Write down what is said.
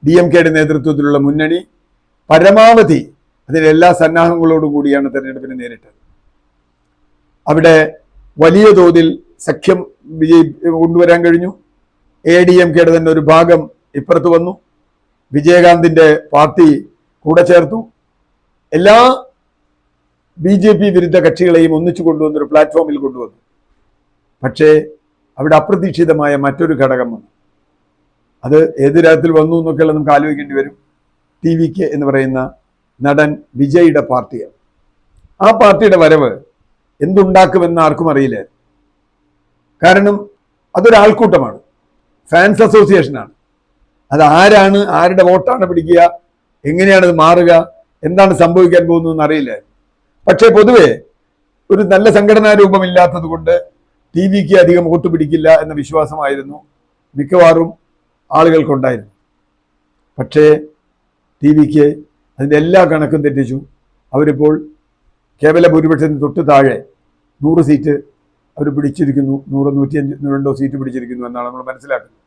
DMKയുടെ നേതൃത്വത്തിലുള്ള മുന്നണി പരമാവധി അതിൻ്റെ എല്ലാ സന്നാഹങ്ങളോടും കൂടിയാണ് തെരഞ്ഞെടുപ്പിനെ നേരിട്ടത്. അവിടെ വലിയ തോതിൽ സഖ്യം കൊണ്ടുവരാൻ കഴിഞ്ഞു. ADMKയുടെ തന്നെ ഒരു ഭാഗം ഇപ്പുറത്ത് വന്നു. വിജയകാന്തിൻ്റെ പാർട്ടി കൂടെ ചേർത്തു. എല്ലാ BJP വിരുദ്ധ കക്ഷികളെയും ഒന്നിച്ചു കൊണ്ടുവന്നൊരു പ്ലാറ്റ്ഫോമിൽ കൊണ്ടുവന്നു. പക്ഷേ അവിടെ അപ്രതീക്ഷിതമായ മറ്റൊരു ഘടകം വന്നു. അത് ഏത് തരത്തിൽ വന്നു എന്നൊക്കെയുള്ള നമുക്ക് ആലോചിക്കേണ്ടി വരും. TVK എന്ന് പറയുന്ന നടൻ വിജയുടെ പാർട്ടിയാണ്. ആ പാർട്ടിയുടെ വരവ് എന്തുണ്ടാക്കുമെന്ന് ആർക്കും അറിയില്ല. കാരണം അതൊരാൾക്കൂട്ടമാണ്, ഫാൻസ് അസോസിയേഷനാണ്. അത് ആരാണ്, ആരുടെ വോട്ടാണ് പിടിക്കുക, എങ്ങനെയാണ് ഇത് മാറുക, എന്താണ് സംഭവിക്കാൻ പോകുന്നതെന്ന് അറിയില്ല. പക്ഷേ പൊതുവെ ഒരു നല്ല സംഘടനാ രൂപമില്ലാത്തത് കൊണ്ട് TVK അധികം വോട്ട് പിടിക്കില്ല എന്ന വിശ്വാസമായിരുന്നു മിക്കവാറും ആളുകൾക്കുണ്ടായിരുന്നു. പക്ഷേ TVK അതിൻ്റെ എല്ലാ കണക്കും തെറ്റിച്ചു. അവരിപ്പോൾ കേവല ഭൂരിപക്ഷത്തിന് തൊട്ട് താഴെ 100 സീറ്റ് അവർ പിടിച്ചിരിക്കുന്നു. 100, 105 സീറ്റ് പിടിച്ചിരിക്കുന്നു എന്നാണ് നമ്മൾ മനസ്സിലാക്കുന്നത്.